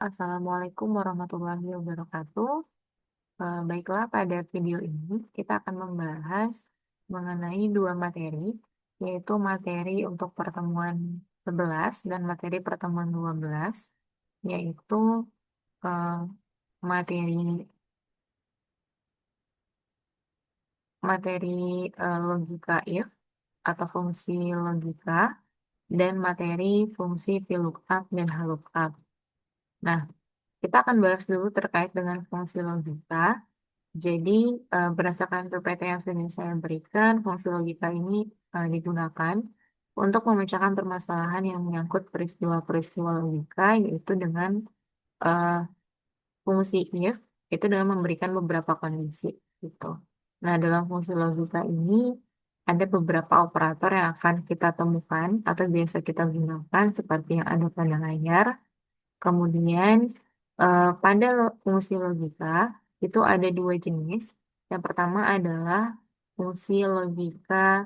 Assalamualaikum warahmatullahi wabarakatuh. Baiklah, pada video ini kita akan membahas mengenai dua materi, yaitu materi untuk pertemuan 11 dan materi pertemuan 12, yaitu eh, materi materi logika if atau fungsi logika dan materi fungsi VLOOKUP dan HLOOKUP. Nah, kita akan bahas dulu terkait dengan fungsi logika. Jadi, berdasarkan PPT yang sudah saya berikan, fungsi logika ini digunakan untuk memecahkan permasalahan yang menyangkut peristiwa-peristiwa logika, yaitu dengan eh, fungsi if, itu dengan memberikan beberapa kondisi, gitu. Nah, dalam fungsi logika ini, ada beberapa operator yang akan kita temukan atau biasa kita gunakan, seperti yang ada pada layar. Kemudian, pada fungsi logika itu ada dua jenis. Yang pertama adalah fungsi logika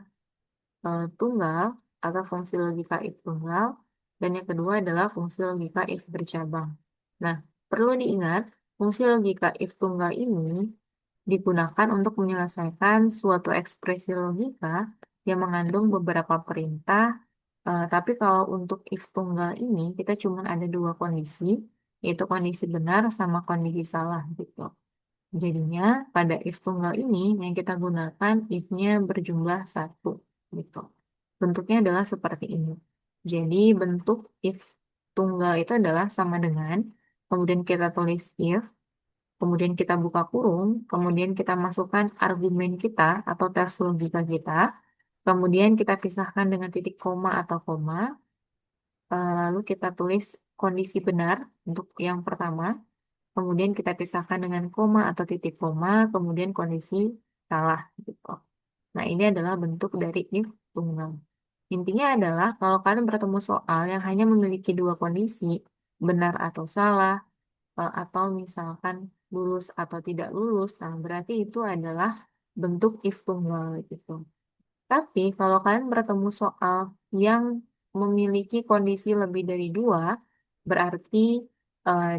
tunggal atau fungsi logika if tunggal, dan yang kedua adalah fungsi logika if bercabang. Nah, perlu diingat, fungsi logika if tunggal ini digunakan untuk menyelesaikan suatu ekspresi logika yang mengandung beberapa perintah. Tapi kalau untuk if tunggal ini, kita cuma ada dua kondisi, yaitu kondisi benar sama kondisi salah gitu. Jadinya pada if tunggal ini yang kita gunakan if-nya berjumlah satu gitu. Bentuknya adalah seperti ini. Jadi bentuk if tunggal itu adalah sama dengan, kemudian kita tulis if, kemudian kita buka kurung, kemudian kita masukkan argumen kita atau tes logika kita, kemudian kita pisahkan dengan titik koma atau koma, lalu kita tulis kondisi benar untuk yang pertama, kemudian kita pisahkan dengan koma atau titik koma, kemudian kondisi salah gitu. Nah, ini adalah bentuk dari if tunggal. Intinya adalah kalau kalian bertemu soal yang hanya memiliki dua kondisi, benar atau salah, atau misalkan lulus atau tidak lulus, nah berarti itu adalah bentuk if tunggal gitu. Tapi kalau kalian bertemu soal yang memiliki kondisi lebih dari dua, berarti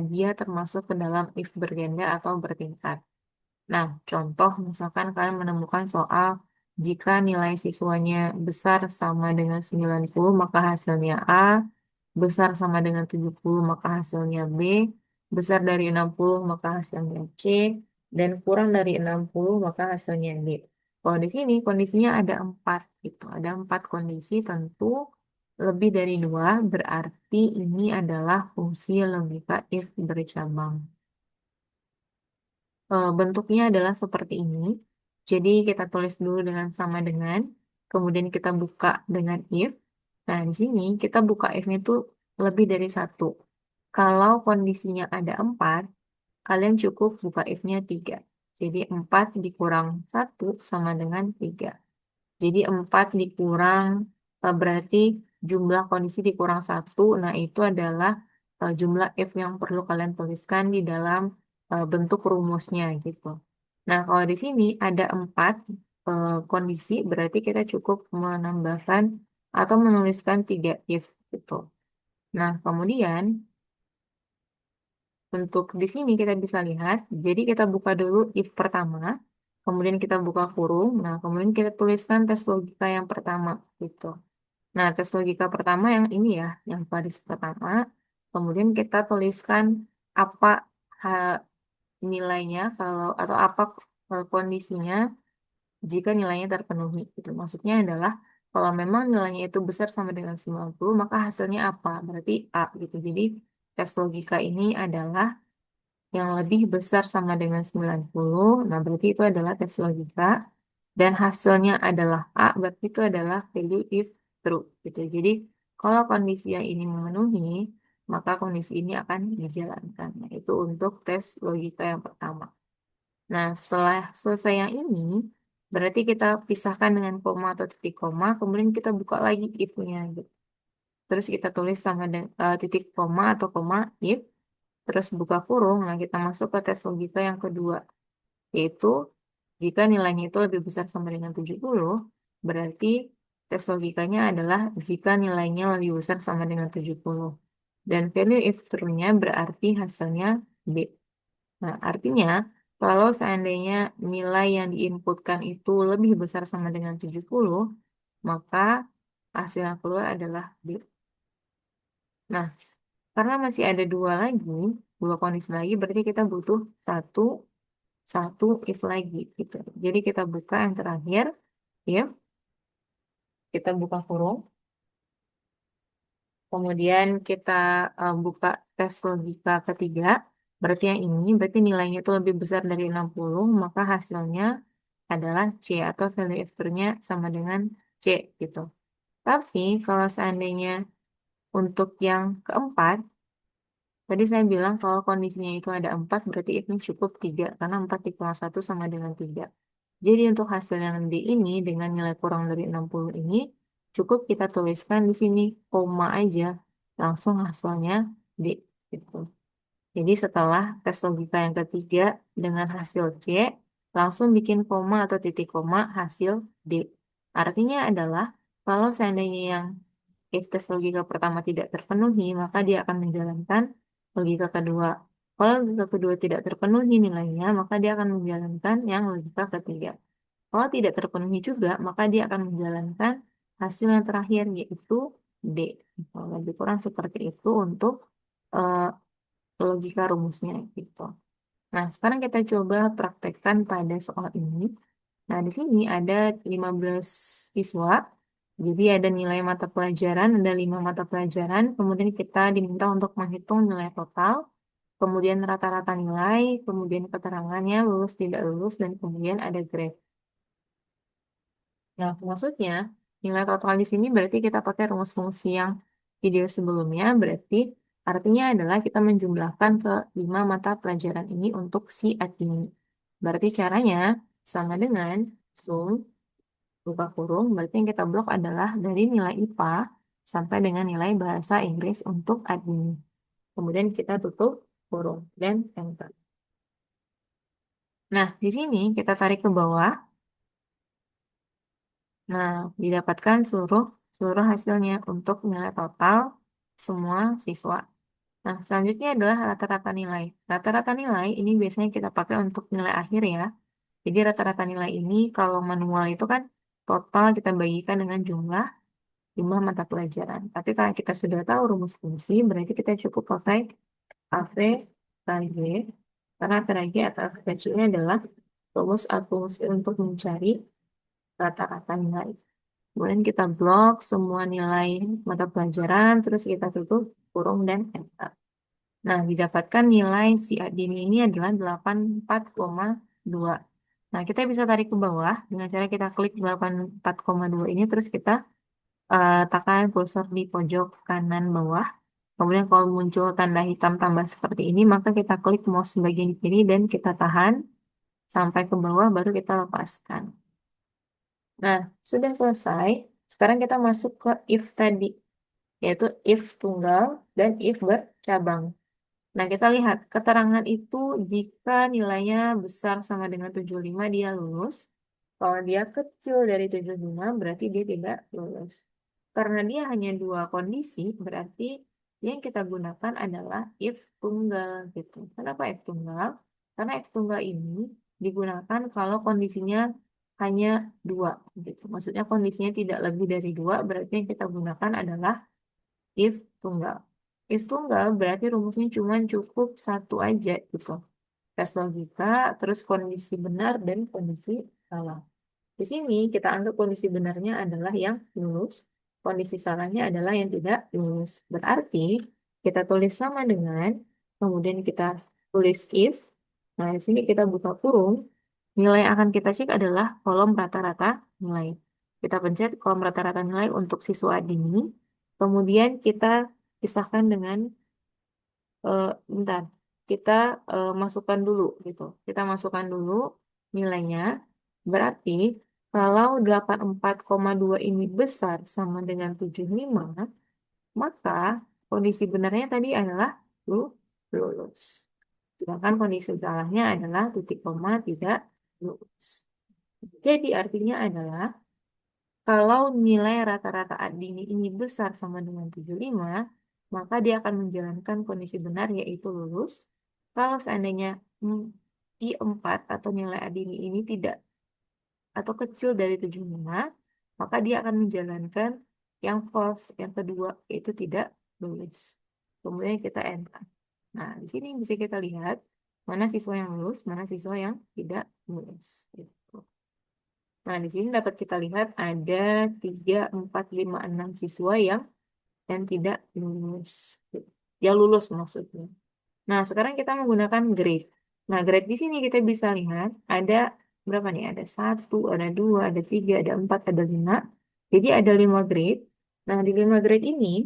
dia termasuk ke dalam if berganda atau bertingkat. Nah, contoh misalkan kalian menemukan soal jika nilai siswanya besar sama dengan 90 maka hasilnya A, besar sama dengan 70 maka hasilnya B, besar dari 60 maka hasilnya C, dan kurang dari 60 maka hasilnya D. Kalau di sini kondisinya ada empat gitu, ada empat kondisi tentu lebih dari dua berarti ini adalah fungsi logika if bercabang. Bentuknya adalah seperti ini. Jadi kita tulis dulu dengan sama dengan, kemudian kita buka dengan if. Nah, di sini kita buka if-nya itu lebih dari satu. Kalau kondisinya ada empat, kalian cukup buka if-nya tiga. Jadi 4 dikurang satu sama dengan 3. Jadi 4 dikurang, berarti jumlah kondisi dikurang satu. Nah, itu adalah jumlah if yang perlu kalian tuliskan di dalam bentuk rumusnya gitu. Nah, kalau di sini ada 4 kondisi, berarti kita cukup menambahkan atau menuliskan 3 if gitu. Nah, kemudian untuk di sini kita bisa lihat, jadi kita buka dulu if pertama, kemudian kita buka kurung, nah kemudian kita tuliskan tes logika yang pertama gitu. Nah, tes logika pertama yang ini ya, yang baris pertama, kemudian kita tuliskan apa ha- nilainya kalau atau apa kondisinya jika nilainya terpenuhi gitu. Maksudnya adalah kalau memang nilainya itu besar sama dengan 90, maka hasilnya apa? Berarti A gitu. Jadi tes logika ini adalah yang lebih besar sama dengan 90. Nah, berarti itu adalah tes logika. Dan hasilnya adalah A, berarti itu adalah value if true. Gitu. Jadi, kalau kondisi yang ini memenuhi, maka kondisi ini akan dijalankan. Nah, itu untuk tes logika yang pertama. Nah, setelah selesai yang ini, berarti kita pisahkan dengan koma atau titik koma, kemudian kita buka lagi if-nya. Gitu. Terus kita tulis sama dengan titik koma atau koma if, terus buka kurung, nah kita masuk ke tes logika yang kedua, yaitu jika nilainya itu lebih besar sama dengan 70, berarti tes logikanya adalah jika nilainya lebih besar sama dengan 70. Dan value if true-nya berarti hasilnya B. Nah, artinya kalau seandainya nilai yang diinputkan itu lebih besar sama dengan 70, maka hasil yang keluar adalah B. Nah, karena masih ada dua kondisi lagi, berarti kita butuh satu, satu if lagi gitu. Jadi kita buka yang terakhir, ya, kita buka kurung, kemudian kita buka tes logika ketiga, berarti yang ini, berarti nilainya itu lebih besar dari 60, maka hasilnya adalah C atau value afternya sama dengan C gitu. Tapi kalau seandainya untuk yang keempat, tadi saya bilang kalau kondisinya itu ada 4, berarti itu cukup 3, karena 4 dikurangi 1 sama dengan 3. Jadi untuk hasil yang D ini dengan nilai kurang dari 60 ini, cukup kita tuliskan di sini koma aja, langsung hasilnya D gitu. Jadi setelah tes logika yang ketiga dengan hasil C, langsung bikin koma atau titik koma hasil D. Artinya adalah kalau seandainya yang if tes logika pertama tidak terpenuhi, maka dia akan menjalankan logika kedua. Kalau logika kedua tidak terpenuhi nilainya, maka dia akan menjalankan yang logika ketiga. Kalau tidak terpenuhi juga, maka dia akan menjalankan hasil yang terakhir, yaitu D. Kalau lebih kurang seperti itu untuk eh, logika rumusnya gitu. Nah, sekarang kita coba praktekkan pada soal ini. Nah, di sini ada 15 siswa. Jadi ada nilai mata pelajaran, ada 5 mata pelajaran. Kemudian kita diminta untuk menghitung nilai total, kemudian rata-rata nilai, kemudian keterangannya, lulus tidak lulus, dan kemudian ada grade. Nah, maksudnya nilai total di sini berarti kita pakai rumus fungsi yang video sebelumnya, berarti artinya adalah kita menjumlahkan ke 5 mata pelajaran ini untuk si A ini. Berarti caranya sama dengan sum, buka kurung, berarti yang kita blok adalah dari nilai IPA sampai dengan nilai bahasa Inggris untuk A ini. Kemudian kita tutup kurung dan enter. Nah, di sini kita tarik ke bawah. Nah, didapatkan seluruh seluruh hasilnya untuk nilai total semua siswa. Nah, selanjutnya adalah rata-rata nilai. Rata-rata nilai ini biasanya kita pakai untuk nilai akhir ya. Jadi rata-rata nilai ini kalau manual itu kan total kita bagikan dengan jumlah mata pelajaran. Tapi kalau kita sudah tahu rumus fungsi, berarti kita cukup pakai AV KG. Karena KG atau AV ini adalah rumus fungsi untuk mencari rata-rata nilai. Kemudian kita blok semua nilai mata pelajaran, terus kita tutup kurung dan enter. Nah, didapatkan nilai si Adini ini adalah 84,2. Nah, kita bisa tarik ke bawah dengan cara kita klik 84,2 ini, terus kita tekan kursor di pojok kanan bawah. Kemudian kalau muncul tanda hitam tambah seperti ini, maka kita klik mouse bagian kiri dan kita tahan sampai ke bawah, baru kita lepaskan. Nah, sudah selesai. Sekarang kita masuk ke if tadi, yaitu if tunggal dan if bercabang. Nah, kita lihat keterangan itu jika nilainya besar sama dengan 75 dia lulus. Kalau dia kecil dari 75 berarti dia tidak lulus. Karena dia hanya dua kondisi, berarti yang kita gunakan adalah if tunggal gitu. Kenapa if tunggal? Karena if tunggal ini digunakan kalau kondisinya hanya dua gitu. Maksudnya kondisinya tidak lebih dari dua, berarti yang kita gunakan adalah if tunggal. If tunggal berarti rumusnya cuma cukup satu aja gitu. Tes logika, terus kondisi benar dan kondisi salah. Di sini kita anggap kondisi benarnya adalah yang lulus, kondisi salahnya adalah yang tidak lulus. Berarti kita tulis sama dengan, kemudian kita tulis if. Nah, di sini kita buka kurung, nilai yang akan kita cek adalah kolom rata-rata nilai. Kita pencet kolom rata-rata nilai untuk siswa dini, kemudian kita pisahkan dengan, bentar, kita masukkan dulu gitu. Kita masukkan dulu nilainya. Berarti kalau 84,2 ini besar sama dengan 75, maka kondisi benarnya tadi adalah lulus. Sedangkan kondisi salahnya adalah titik koma tidak lulus. Jadi artinya adalah kalau nilai rata-rata Adini ini besar sama dengan 75, maka dia akan menjalankan kondisi benar yaitu lulus. Kalau seandainya I4 atau nilai ADMI ini tidak atau kecil dari 75, maka dia akan menjalankan yang false, yang kedua, yaitu tidak lulus. Kemudian kita enter. Nah, di sini bisa kita lihat mana siswa yang lulus, mana siswa yang tidak lulus. Gitu. Nah, di sini dapat kita lihat ada 3, 4, 5, 6 siswa yang tidak lulus. Yang lulus maksudnya. Nah, sekarang kita menggunakan grade. Nah, grade di sini kita bisa lihat ada berapa nih? Ada 1, ada 2, ada 3, ada 4, ada 5. Jadi ada 5 grade. Nah, di 5 grade ini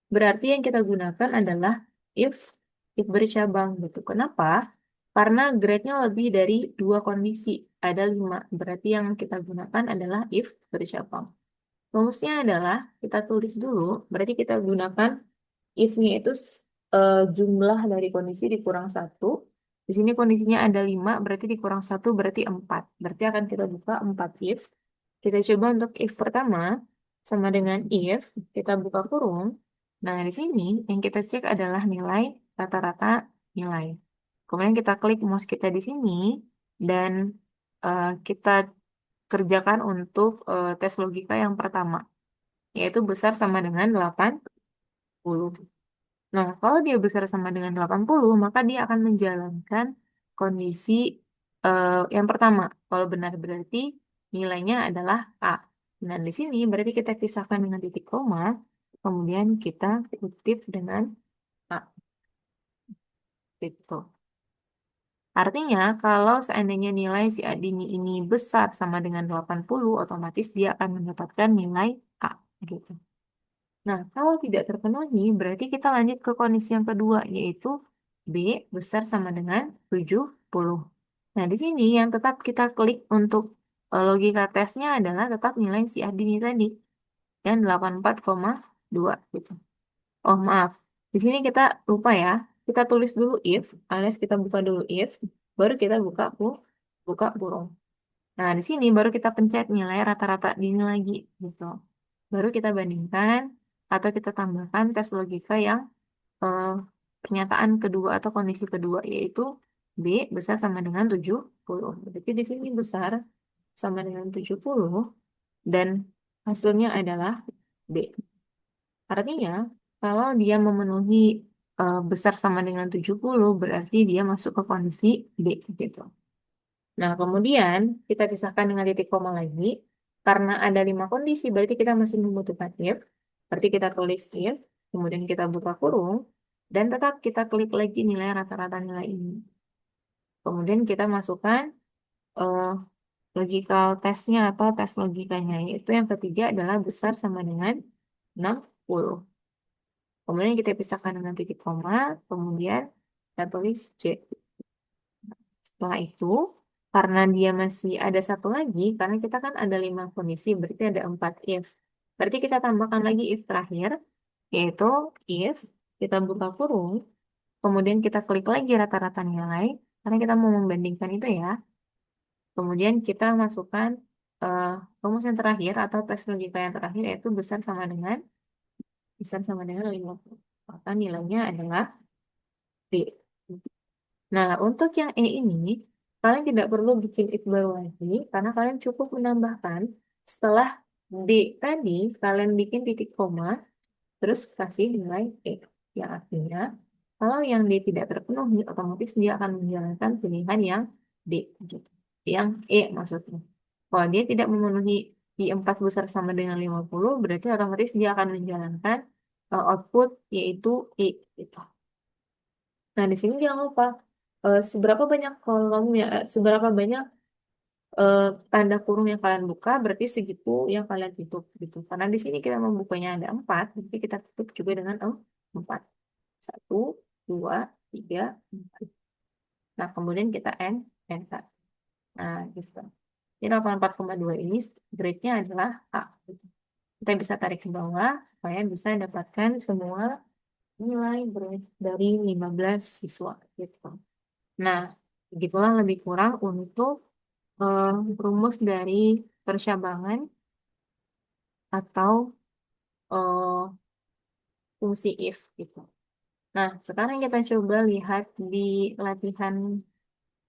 berarti yang kita gunakan adalah if bercabang gitu. Kenapa? Karena grade-nya lebih dari 2 kondisi. Ada 5. Berarti yang kita gunakan adalah if bercabang. Rumusnya adalah kita tulis dulu. Berarti kita gunakan if-nya itu jumlah dari kondisi dikurang 1. Di sini kondisinya ada 5, berarti dikurang 1 berarti 4. Berarti akan kita buka 4 if. Kita coba untuk if pertama, sama dengan if, kita buka kurung. Nah, di sini yang kita cek adalah nilai rata-rata nilai. Kemudian kita klik mouse kita di sini, dan kita kerjakan untuk tes logika yang pertama, yaitu besar sama dengan 80. Nah, kalau dia besar sama dengan 80, maka dia akan menjalankan kondisi yang pertama. Kalau benar berarti nilainya adalah A. Nah, di sini berarti kita pisahkan dengan titik koma, kemudian kita kutip dengan A. Gitu. Artinya, kalau seandainya nilai si Adini ini besar sama dengan 80, otomatis dia akan mendapatkan nilai A. Gitu. Nah, kalau tidak terpenuhi, berarti kita lanjut ke kondisi yang kedua, yaitu B besar sama dengan 70. Nah, di sini yang tetap kita klik untuk logika tesnya adalah tetap nilai si Adi tadi, yang 84,2 gitu. Oh, maaf. Di sini kita lupa ya. Kita tulis dulu if, alias kita buka dulu if, baru kita buka kurung. Nah, di sini baru kita pencet nilai rata-rata ini lagi gitu. Baru kita bandingkan atau kita tambahkan tes logika yang eh, pernyataan kedua atau kondisi kedua, yaitu B besar sama dengan 70. Berarti di sini besar sama dengan 70 dan hasilnya adalah B. Artinya kalau dia memenuhi besar sama dengan 70, berarti dia masuk ke kondisi B gitu. Nah, kemudian kita pisahkan dengan titik koma lagi. Karena ada 5 kondisi, berarti kita masih membutuhkan if. Berarti kita tulis if, kemudian kita buka kurung, dan tetap kita klik lagi nilai rata-rata nilai ini. Kemudian kita masukkan eh, logical testnya atau tes logikanya, yaitu yang ketiga adalah besar sama dengan 60. Kemudian kita pisahkan dengan titik koma, kemudian kita tulis C. Setelah itu, karena dia masih ada satu lagi, karena kita kan ada 5 kondisi, berarti ada 4 if. Berarti kita tambahkan lagi if terakhir, yaitu if, kita buka kurung, kemudian kita klik lagi rata-rata nilai, karena kita mau membandingkan itu ya. Kemudian kita masukkan eh, rumus yang terakhir atau tes logika yang terakhir, yaitu besar sama dengan 50. Maka nilainya adalah B. Nah, untuk yang E ini, kalian tidak perlu bikin if baru lagi, karena kalian cukup menambahkan setelah D tadi, kalian bikin titik koma, terus kasih nilai E. Yang artinya, kalau yang D tidak terpenuhi, otomatis dia akan menjalankan pilihan yang D. Gitu. Yang E maksudnya. Kalau dia tidak memenuhi I 4 besar sama dengan 50, berarti otomatis dia akan menjalankan output yaitu E. Gitu. Nah, di sini jangan lupa seberapa banyak kolom ya, seberapa banyak eh, tanda kurung yang kalian buka, berarti segitu yang kalian tutup gitu. Karena di sini kita membukanya ada 4, jadi kita tutup juga dengan 4. 1, 2, 3, 4. Nah, kemudian kita enter. Nah, gitu. Jadi 84,2 ini grade-nya adalah A. Gitu. Kita bisa tarik ke bawah supaya bisa dapatkan semua nilai dari 15 siswa gitu. Nah, begitulah lebih kurang untuk eh, rumus dari persyabangan atau eh, fungsi if gitu. Nah, sekarang kita coba lihat di latihan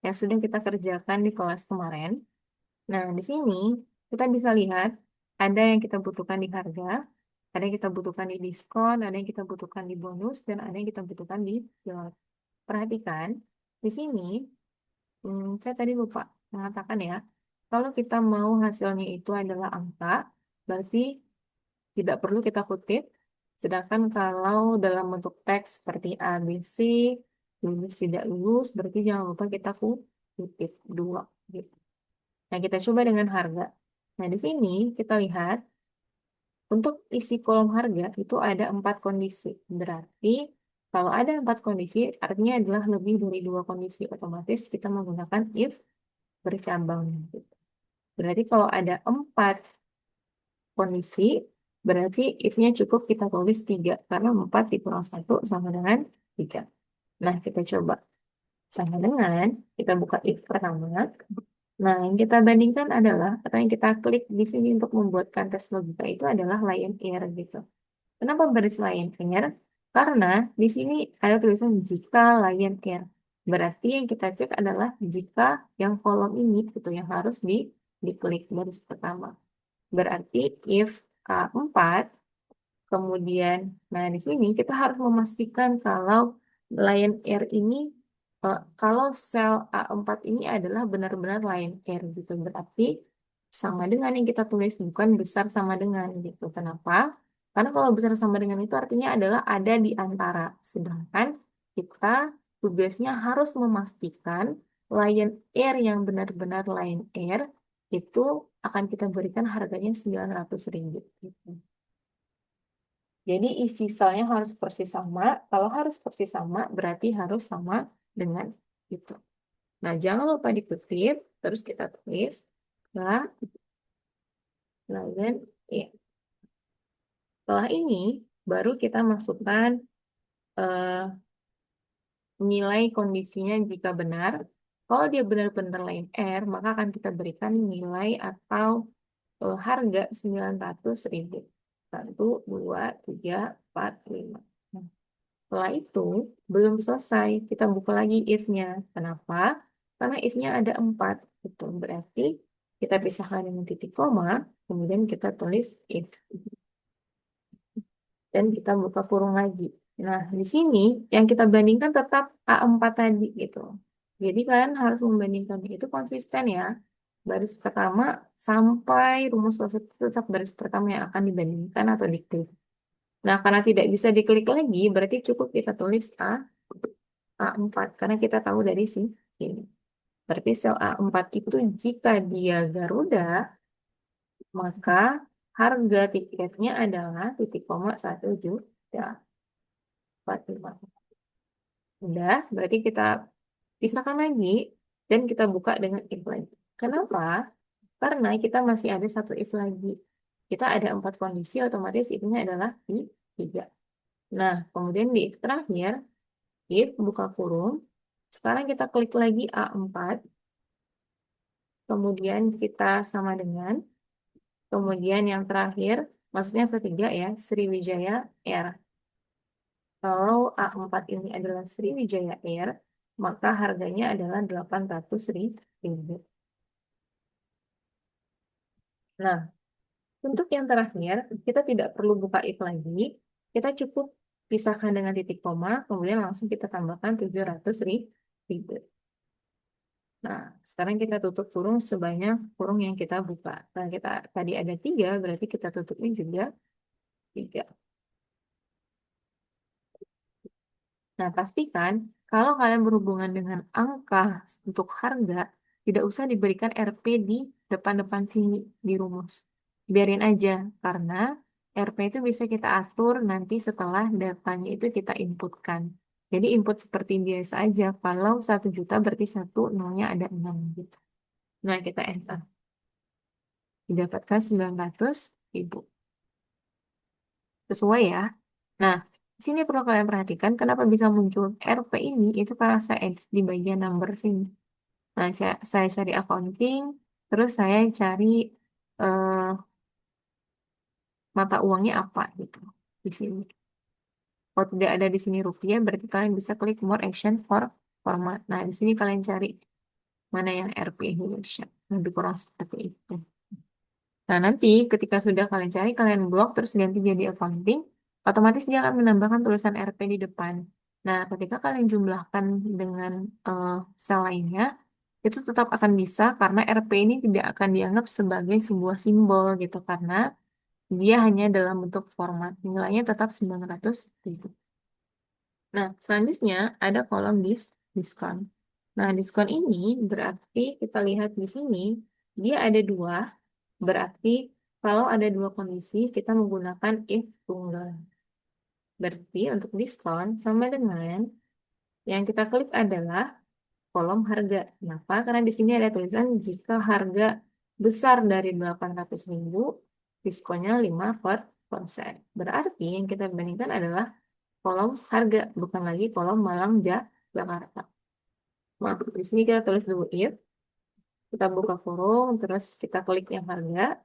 yang sudah kita kerjakan di kelas kemarin. Nah, di sini kita bisa lihat ada yang kita butuhkan di harga, ada yang kita butuhkan di diskon, ada yang kita butuhkan di bonus, dan ada yang kita butuhkan di pilot. Perhatikan, di sini saya tadi lupa mengatakan ya, kalau kita mau hasilnya itu adalah angka, berarti tidak perlu kita kutip. Sedangkan kalau dalam bentuk teks seperti A, B, C, lulus tidak lulus, berarti jangan lupa kita kutip dua. Gitu. Nah, kita coba dengan harga. Nah, di sini kita lihat untuk isi kolom harga itu ada 4 kondisi. Berarti kalau ada 4 kondisi, artinya adalah lebih dari 2 kondisi. Otomatis kita menggunakan if bercabang. Gitu. Berarti kalau ada 4 kondisi, berarti if-nya cukup kita tulis 3. Karena 4 dikurang 1 sama dengan 3. Nah, kita coba. Sama dengan, kita buka if pertama. Nah, yang kita bandingkan adalah, atau yang kita klik di sini untuk membuatkan tes logika itu adalah Lion Air gitu. Kenapa baris Lion Air? Karena di sini ada tulisan jika Lion Air. Berarti yang kita cek adalah jika yang kolom ini itu yang harus diklik baris pertama. Berarti if A4, kemudian, nah di sini kita harus memastikan kalau Lion Air ini, kalau sel A4 ini adalah benar-benar Lion Air gitu. Berarti sama dengan yang kita tulis, bukan besar sama dengan gitu. Kenapa? Karena kalau besar sama dengan itu artinya adalah ada di antara. Sedangkan kita tugasnya harus memastikan Lion Air yang benar-benar Lion Air itu akan kita berikan harganya 900.000. Gitu. Jadi isi selnya harus persis sama. Kalau harus persis sama, berarti harus sama dengan itu. Nah, jangan lupa dikutip. Terus kita tulis lah, layan, ya. Setelah ini, baru kita masukkan eh, nilai kondisinya jika benar. Kalau dia benar-benar Lion Air, maka akan kita berikan nilai atau harga 900.000. 1, 2, 3, 4, 5. Setelah itu, belum selesai. Kita buka lagi if-nya. Kenapa? Karena if-nya ada 4. Itu berarti kita pisahkan dengan titik koma, kemudian kita tulis if. Dan kita buka kurung lagi. Nah, di sini yang kita bandingkan tetap A4 tadi gitu. Jadi kalian harus membandingkan itu konsisten ya. Baris pertama sampai rumus selesai itu tetap baris pertama yang akan dibandingkan atau diklik. Nah, karena tidak bisa diklik lagi, berarti cukup kita tulis A4 karena kita tahu dari ini. Berarti sel A4 itu jika dia Garuda, maka harga tiketnya adalah titik koma 1.45. Udah, berarti kita pisahkan lagi dan kita buka dengan if lagi. Kenapa? Karena kita masih ada satu if lagi. Kita ada 4 kondisi, otomatis if-nya adalah di 3. Nah, kemudian di if terakhir, if buka kurung, sekarang kita klik lagi A4, kemudian kita sama dengan, kemudian yang terakhir, maksudnya ketiga ya, Sriwijaya Air. Kalau A4 ini adalah Sriwijaya Air, maka harganya adalah 800.000. Nah, untuk yang terakhir, kita tidak perlu buka if lagi, kita cukup pisahkan dengan titik koma, kemudian langsung kita tambahkan 700.000. Nah, sekarang kita tutup kurung sebanyak kurung yang kita buka. Nah, kita tadi ada 3, berarti kita tutupnya juga 3. Nah, pastikan kalau kalian berhubungan dengan angka untuk harga, tidak usah diberikan RP di depan-depan sini di rumus. Biarin aja, karena RP itu bisa kita atur nanti setelah datanya itu kita inputkan. Jadi input seperti biasa aja. Kalau 1 juta berarti 1, nolnya ada 6 gitu. Nah, kita enter. Didapatkan 900.000. Sesuai ya. Nah, di sini perlu kalian perhatikan kenapa bisa muncul RP ini, itu karena saya edit di bagian number sini. Nah, saya cari accounting, terus saya cari eh, mata uangnya apa gitu di sini. Kalau tidak ada di sini rupiah, berarti kalian bisa klik more action for format. Nah, di sini kalian cari mana yang RP Indonesia. Lebih kurang seperti itu. Nah, nanti ketika sudah kalian cari, kalian blok, terus ganti jadi accounting, otomatis dia akan menambahkan tulisan RP di depan. Nah, ketika kalian jumlahkan dengan sel lainnya, itu tetap akan bisa karena RP ini tidak akan dianggap sebagai sebuah simbol gitu, karena dia hanya dalam bentuk format. Nilainya tetap 900.000. Nah, selanjutnya ada kolom diskon. Nah, diskon ini berarti kita lihat di sini, dia ada dua. Berarti kalau ada dua kondisi, kita menggunakan if tunggal. Berarti untuk diskon sama dengan yang kita klik adalah kolom harga. Kenapa? Karena di sini ada tulisan jika harga besar dari 800.000, diskonnya 5%. Berarti yang kita bandingkan adalah kolom harga, bukan lagi kolom Malang Jakarta. Nah, di sini kita tulis dulu if, kita buka kurung, terus kita klik yang harga.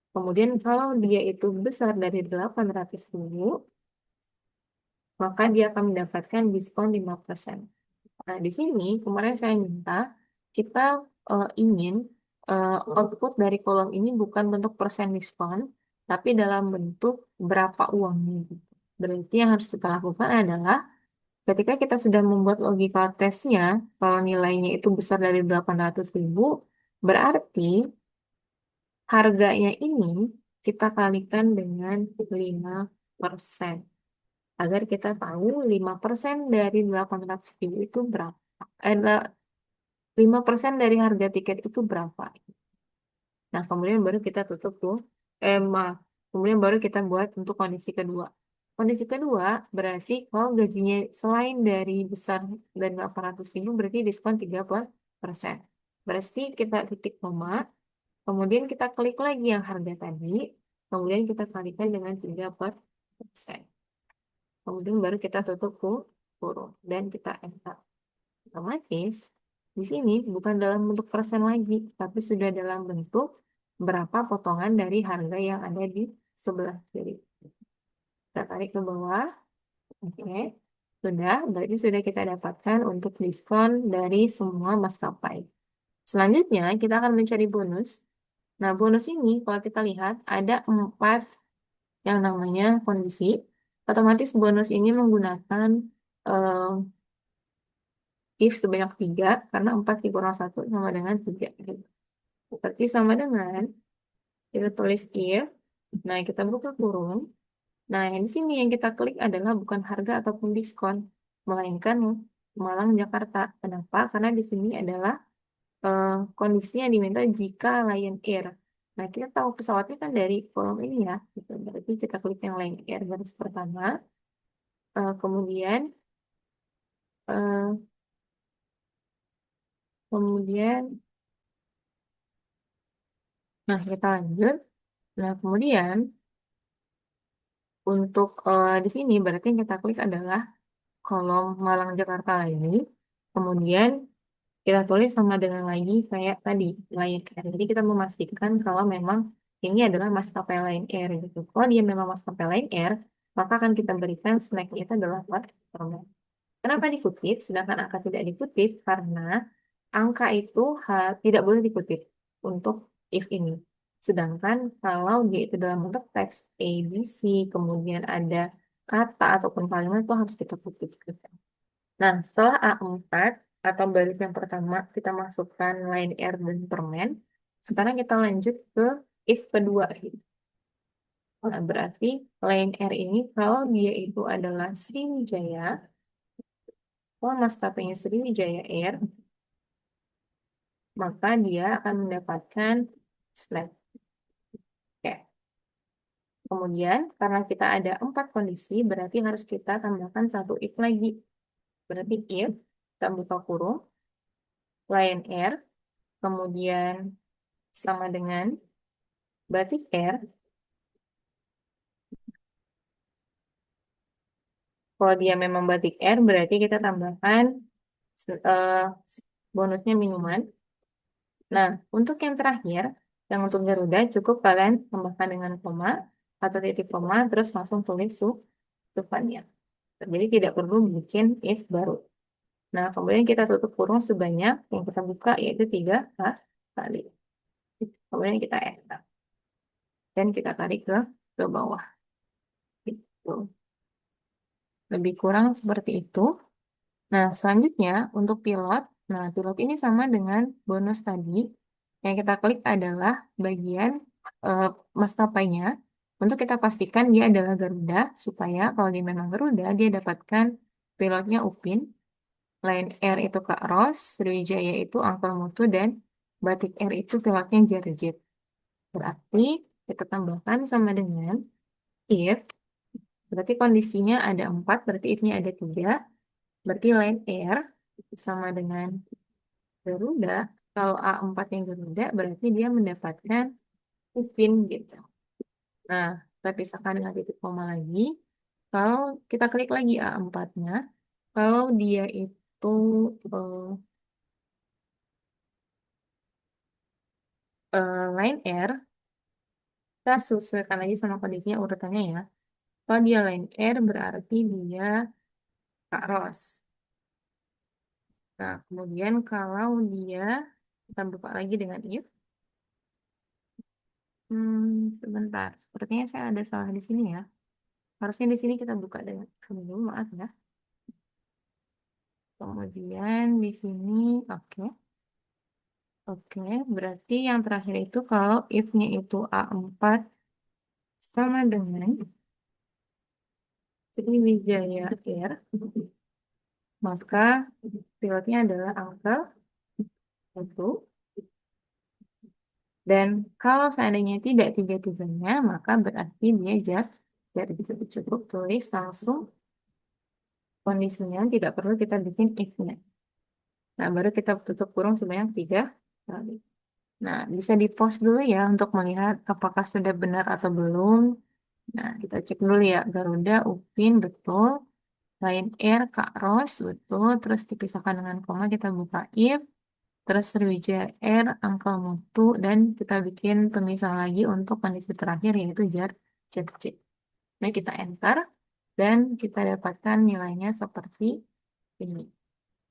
Kemudian kalau dia itu besar dari 800.000, maka dia akan mendapatkan diskon 5%. Nah, di sini kemarin saya minta kita ingin output dari kolom ini bukan bentuk persen diskon, tapi dalam bentuk berapa uangnya, gitu. Berarti yang harus kita lakukan adalah ketika kita sudah membuat logika tesnya, kalau nilainya itu besar dari 800.000, berarti harganya ini kita kalikan dengan 5%. Agar kita tahu 5% dari 800.000 itu berapa. Eh, 5% dari harga tiket itu berapa. Nah, kemudian baru kita tutup tuh. Kemudian baru kita buat untuk kondisi kedua. Kondisi kedua berarti kalau gajinya selain dari besar dari 800.000 berarti diskon 30%. Berarti kita titik koma, kemudian kita klik lagi yang harga tadi, kemudian kita kalikan dengan 3%. Kemudian baru kita tutup kurung dan kita enter. Otomatis di sini bukan dalam bentuk persen lagi, tapi sudah dalam bentuk berapa potongan dari harga yang ada di sebelah kiri. Kita tarik ke bawah. Oke. Sudah, berarti sudah kita dapatkan untuk diskon dari semua maskapai. Selanjutnya, kita akan mencari bonus. Nah, bonus ini kalau kita lihat ada 4 yang namanya kondisi. Otomatis bonus ini menggunakan eh, if sebanyak 3, karena 4 dikurang 1 sama dengan 3. Gitu. Berarti sama dengan, kita tulis if, nah kita buka kurung. Nah, yang di sini yang kita klik adalah bukan harga ataupun diskon, melainkan Malang Jakarta. Kenapa? Karena di sini adalah kondisi yang diminta jika Lion Air. Nah, kita tahu pesawatnya kan dari kolom ini ya. Gitu. Berarti kita klik yang Lion Air garis pertama. Kemudian eh, kemudian nah kita lanjut. Nah, kemudian untuk di sini berarti yang kita klik adalah kolom Malang Jakarta ini. Kemudian kita tulis sama dengan lagi kayak tadi Lion Air. Jadi kita memastikan kalau memang ini adalah maskapai Lion Air gitu. Kalau dia memang maskapai Lion Air, maka akan kita berikan snacknya itu adalah watermelon. Kenapa dikutip, sedangkan angka tidak dikutip? Karena angka itu tidak boleh dikutip untuk if ini. Sedangkan kalau dia itu dalam bentuk teks A, B, C, kemudian ada kata ataupun kalimat itu harus kita kutip. Nah, setelah A4 atau baris yang pertama kita masukkan line air dan permen, sekarang kita lanjut ke if kedua. Gitu. Nah, berarti line air ini kalau dia itu adalah Sriwijaya, kalau maskapainya Sriwijaya Air, maka dia akan mendapatkan slab. Oke. Kemudian, karena kita ada 4 kondisi, berarti harus kita tambahkan satu if lagi. Berarti if, kita buka kurung, Lion Air, kemudian sama dengan Batik Air. Kalau dia memang Batik Air, berarti kita tambahkan eh, bonusnya minuman. Nah, untuk yang terakhir, yang untuk Garuda, cukup kalian tambahkan dengan koma atau titik koma, terus langsung tulis subvannya. Jadi tidak perlu bikin if baru. Nah, kemudian kita tutup kurung sebanyak yang kita buka yaitu 3 kali. Kemudian kita enter dan kita tarik ke bawah. Gitu. Lebih kurang seperti itu. Nah, selanjutnya untuk pilot. Nah, pilot ini sama dengan bonus tadi. Yang kita klik adalah bagian eh, maskapainya. Untuk kita pastikan dia adalah Garuda, supaya kalau dia memang Garuda, dia dapatkan pilotnya Upin, Lion Air itu Kak Ros, Sriwijaya itu Uncle Mutu, dan Batik Air itu pilotnya Jarjit. Berarti kita tambahkan sama dengan if, berarti kondisinya ada 4, berarti if-nya ada 3, berarti Lion Air sama dengan Garuda. Kalau A4 yang Garuda, berarti dia mendapatkan Upin gitu. Nah, kita pisahkan dengan titik koma lagi. Kalau kita klik lagi A4-nya, kalau dia itu eh, Lion Air, kita sesuaikan lagi sama kondisinya urutannya ya. Kalau dia Lion Air, berarti dia Kak Ros. Nah, kemudian kalau dia, kita buka lagi dengan if. Sebentar, sepertinya saya ada salah di sini ya. Harusnya di sini kita buka dengan dulu, maaf ya. Kemudian di sini, oke. Oke, berarti yang terakhir itu kalau if-nya itu A4 sama dengan Sriwijaya Air, maka pilotnya adalah angka 1. Dan kalau seandainya tidak tiga-tiganya, maka berarti dia jadi bisa cukup tulis langsung kondisinya, tidak perlu kita bikin if-nya. Nah, baru kita tutup kurung sebanyak 3 kali. Nah, bisa di-pause dulu ya untuk melihat apakah sudah benar atau belum. Nah, kita cek dulu ya, Garuda, Upin, betul. Lion Air, Kak Ros, betul. Terus dipisahkan dengan koma, kita buka if. Terus Sriwijaya Air, Uncle Mutu, dan kita bikin pemisah lagi untuk kondisi terakhir, yaitu jar cek cek. Nah, kita enter, dan kita dapatkan nilainya seperti ini.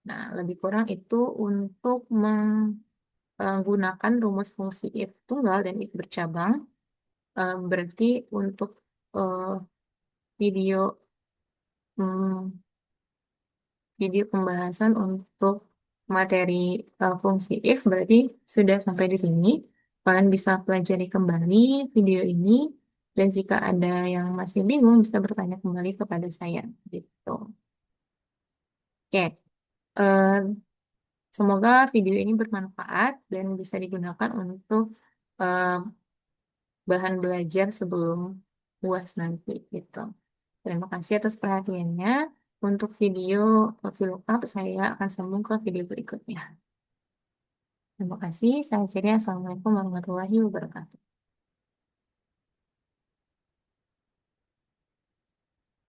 Nah, lebih kurang itu untuk menggunakan rumus fungsi if tunggal dan if bercabang. Berarti untuk eh, video hmm, video pembahasan untuk materi fungsi if berarti sudah sampai di sini. Kalian bisa pelajari kembali video ini dan jika ada yang masih bingung bisa bertanya kembali kepada saya gitu. Oke, eh, semoga video ini bermanfaat dan bisa digunakan untuk eh, bahan belajar sebelum UAS nanti gitu. Terima kasih atas perhatiannya. Untuk video VLOOKUP saya akan sambung ke video berikutnya. Terima kasih. Saya akhirnya Assalamualaikum warahmatullahi wabarakatuh.